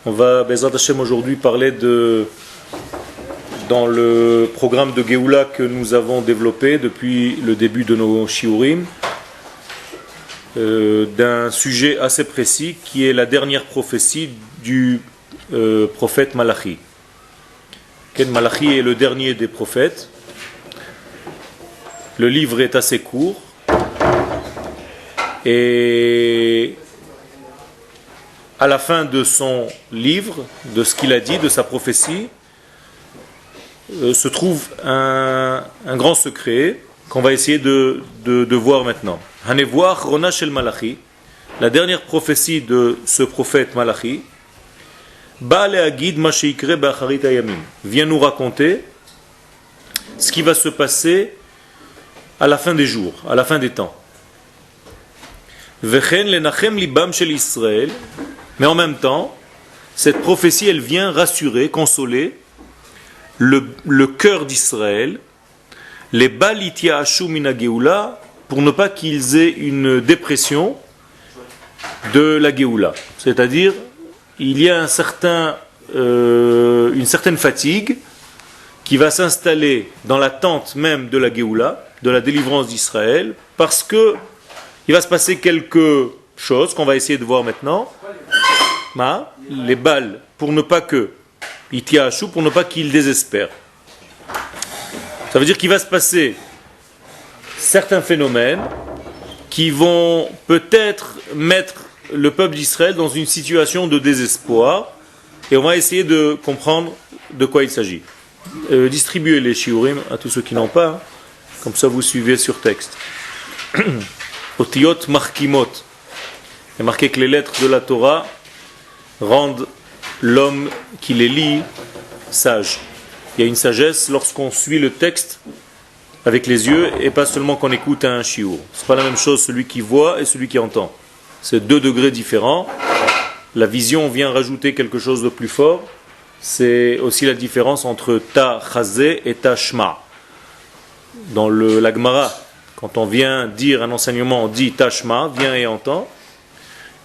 On va, Bezrat Hashem, aujourd'hui parler dans le programme de Géoula que nous avons développé depuis le début de nos shiurim, d'un sujet assez précis qui est la dernière prophétie du prophète Malachi. Malachi est le dernier des prophètes. Le livre est assez court et à la fin de son livre, de ce qu'il a dit, de sa prophétie, se trouve un grand secret qu'on va essayer de voir maintenant. Hanevoach Rona Shel Malachi, la dernière prophétie de ce prophète Malachi, vient nous raconter ce qui va se passer à la fin des jours, à la fin des temps. Mais en même temps, cette prophétie, elle vient rassurer, consoler le cœur d'Israël, les Balitia Ashu Mina Geoula, pour ne pas qu'ils aient une dépression de la Geoula. C'est-à-dire, il y a une certaine fatigue qui va s'installer dans l'attente même de la Geoula, de la délivrance d'Israël, parce que il va se passer quelque chose qu'on va essayer de voir maintenant. Les balles, pour ne pas que Itiachou, pour ne pas qu'ils désespèrent. Ça veut dire qu'il va se passer certains phénomènes qui vont peut-être mettre le peuple d'Israël dans une situation de désespoir, et on va essayer de comprendre de quoi il s'agit. Distribuez les shiurim à tous ceux qui n'ont pas, comme ça vous suivez sur texte. Otiyot markimot. Il est marqué que les lettres de la Torah rendent l'homme qui les lit sage. Il y a une sagesse lorsqu'on suit le texte avec les yeux et pas seulement qu'on écoute un shiur. Ce n'est pas la même chose celui qui voit et celui qui entend. C'est 2 degrés différents. La vision vient rajouter quelque chose de plus fort. C'est aussi la différence entre ta chazé et ta shma. Dans la Gemara, quand on vient dire un enseignement, on dit ta shma, viens et entends.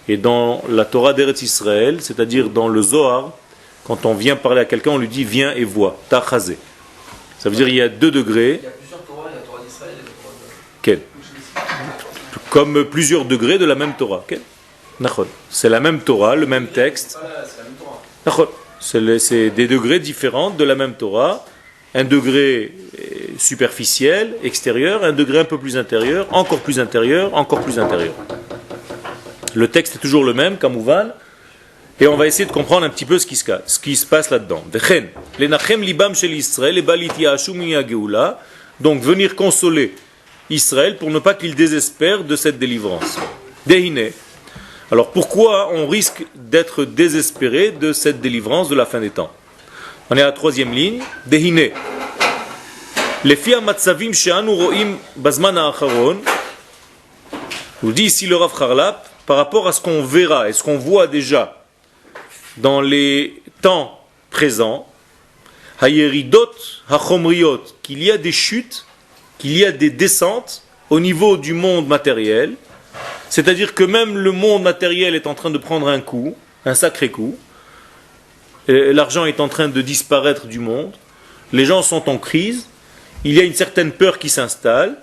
Et dans la Torah d'Eretz Israël, c'est-à-dire dans le Zohar, quand on vient parler à quelqu'un, on lui dit viens et vois, ta chazé. Ça veut dire qu'il y a 2 degrés. Il y a plusieurs Torahs, la Torah d'Israël et la Torah de... Comme plusieurs degrés de la même Torah. C'est la même Torah, le même texte. C'est des degrés différents de la même Torah. Un degré superficiel, extérieur, un degré un peu plus intérieur, encore plus intérieur, encore plus intérieur. Le texte est toujours le même, Kamouvan, et on va essayer de comprendre un petit peu ce qui se passe là-dedans. Donc venir consoler Israël pour ne pas qu'il désespère de cette délivrance. Dehine. Alors pourquoi on risque d'être désespéré de cette délivrance de la fin des temps? On est à la 3e ligne. Dehine. Lefi hamatzavim she'anu ro'im bazman ha'acharon. Nous dit ici le Rav Charlap, par rapport à ce qu'on verra et ce qu'on voit déjà dans les temps présents, hayeridot hachomriot, qu'il y a des chutes, qu'il y a des descentes au niveau du monde matériel, c'est-à-dire que même le monde matériel est en train de prendre un coup, un sacré coup, l'argent est en train de disparaître du monde, les gens sont en crise, il y a une certaine peur qui s'installe,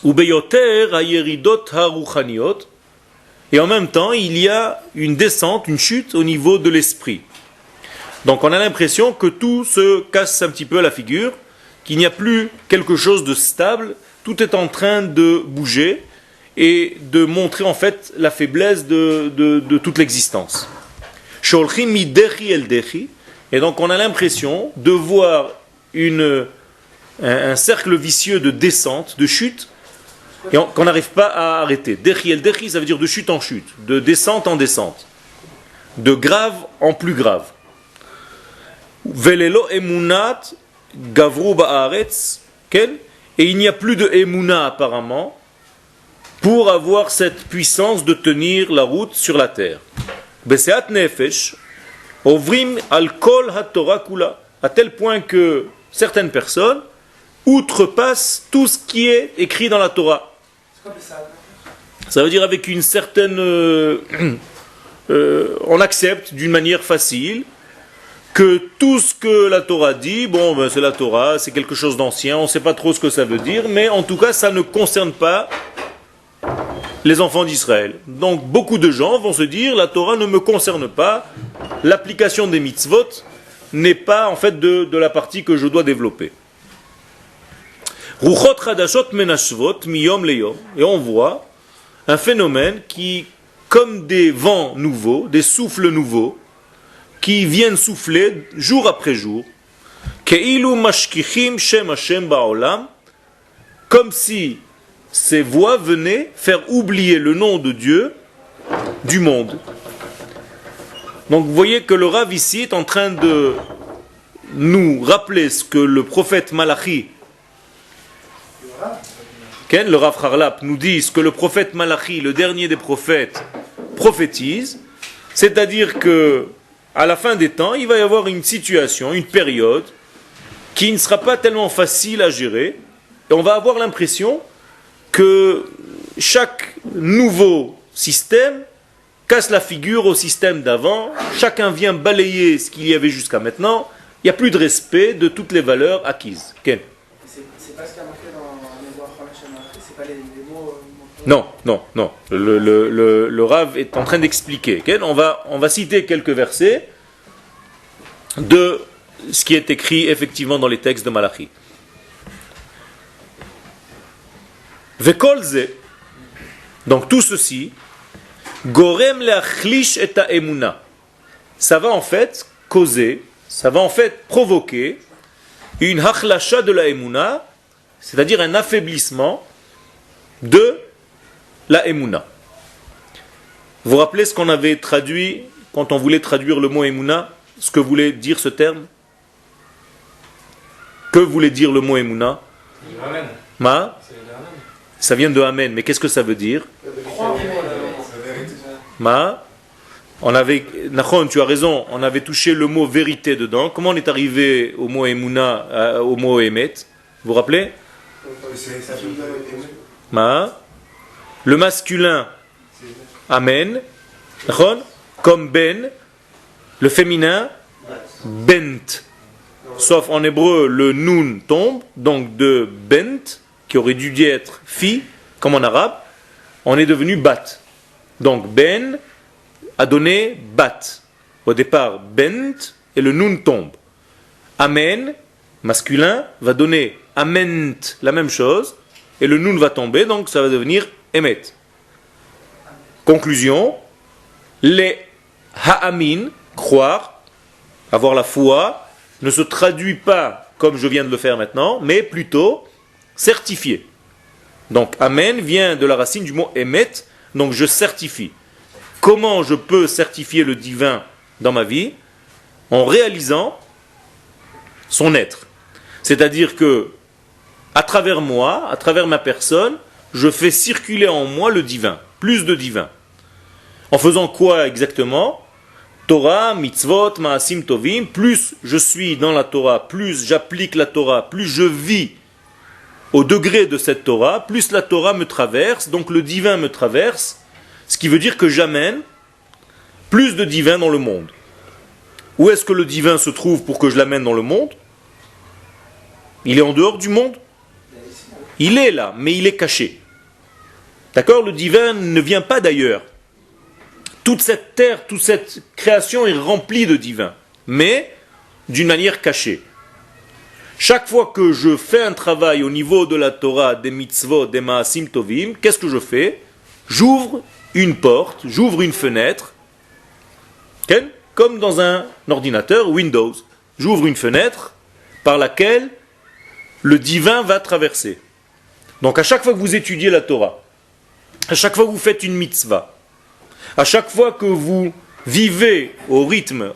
ubeyoter hayeridot haruchaniot, et en même temps, il y a une descente, une chute au niveau de l'esprit. Donc on a l'impression que tout se casse un petit peu à la figure, qu'il n'y a plus quelque chose de stable, tout est en train de bouger et de montrer en fait la faiblesse de toute l'existence. Et donc on a l'impression de voir un cercle vicieux de descente, de chute, et qu'on n'arrive pas à arrêter. Dechi el dechi, ça veut dire de chute en chute, de descente en descente, de grave en plus grave. Velelo emunat gavru ba'aretz, et il n'y a plus de emuna apparemment pour avoir cette puissance de tenir la route sur la terre. Beseat nefesh ovrim al kol haTorah kula, à tel point que certaines personnes outrepassent tout ce qui est écrit dans la Torah. Ça veut dire avec une certaine... on accepte d'une manière facile que tout ce que la Torah dit, bon, ben, c'est la Torah, c'est quelque chose d'ancien, on ne sait pas trop ce que ça veut dire, mais en tout cas, ça ne concerne pas les enfants d'Israël. Donc, beaucoup de gens vont se dire, la Torah ne me concerne pas, l'application des mitzvot n'est pas, en fait, de la partie que je dois développer. Ruchot chadashot menashvot miyom leyom. Et on voit un phénomène qui, comme des vents nouveaux, des souffles nouveaux, qui viennent souffler jour après jour, Keilu mashkichim shem Hashem ba'olam, comme si ces voix venaient faire oublier le nom de Dieu du monde. Donc vous voyez que le Rav ici est en train de nous rappeler ce que le prophète Malachi, le Rav Harlap nous dit ce que le prophète Malachi, le dernier des prophètes, prophétise, c'est-à-dire que à la fin des temps, il va y avoir une situation, une période qui ne sera pas tellement facile à gérer, et on va avoir l'impression que chaque nouveau système casse la figure au système d'avant, chacun vient balayer ce qu'il y avait jusqu'à maintenant, il n'y a plus de respect de toutes les valeurs acquises. Ken? C'est pas ce qu'il y a marqué dans les voix Malachi, c'est pas les mots... Non. Le Rav est en train d'expliquer. Okay? On va citer quelques versets de ce qui est écrit effectivement dans les textes de Malachi. Vekolze, donc tout ceci, gorem leachlish et emuna. Ça va en fait causer, ça va en fait provoquer une hachlasha de la emuna, c'est-à-dire un affaiblissement de la emuna. Vous vous rappelez ce qu'on avait traduit quand on voulait traduire le mot emuna, ce que voulait dire ce terme? Que voulait dire le mot emuna? Amen. Ma? Ça vient de amen, mais qu'est-ce que ça veut dire? Ma? On avait, Nachon, tu as raison, on avait touché le mot vérité dedans. Comment on est arrivé au mot emuna, au mot emet? Vous vous rappelez? Ma? Le masculin, amen, comme ben, le féminin, bent. Sauf en hébreu, le nun tombe, donc de bent, qui aurait dû être fille, comme en arabe, on est devenu bat. Donc ben a donné bat. Au départ, bent, et le nun tombe. Amen, masculin, va donner ament, la même chose, et le nun va tomber, donc ça va devenir emet. Conclusion, les ha'amin, croire, avoir la foi, ne se traduit pas comme je viens de le faire maintenant, mais plutôt certifié. Donc amen vient de la racine du mot emet, donc je certifie. Comment je peux certifier le divin dans ma vie? En réalisant son être. C'est-à-dire que à travers moi, à travers ma personne, je fais circuler en moi le divin, plus de divin. En faisant quoi exactement? Torah, mitzvot, maasim tovim, plus je suis dans la Torah, plus j'applique la Torah, plus je vis au degré de cette Torah, plus la Torah me traverse, donc le divin me traverse, ce qui veut dire que j'amène plus de divin dans le monde. Où est-ce que le divin se trouve pour que je l'amène dans le monde? Il est en dehors du monde? Il est là, mais il est caché. D'accord? Le divin ne vient pas d'ailleurs. Toute cette terre, toute cette création est remplie de divin, mais d'une manière cachée. Chaque fois que je fais un travail au niveau de la Torah, des mitzvot, des maasim tovim, qu'est-ce que je fais? J'ouvre une porte, j'ouvre une fenêtre, comme dans un ordinateur Windows. J'ouvre une fenêtre par laquelle le divin va traverser. Donc à chaque fois que vous étudiez la Torah, à chaque fois que vous faites une mitzvah, à chaque fois que vous vivez au rythme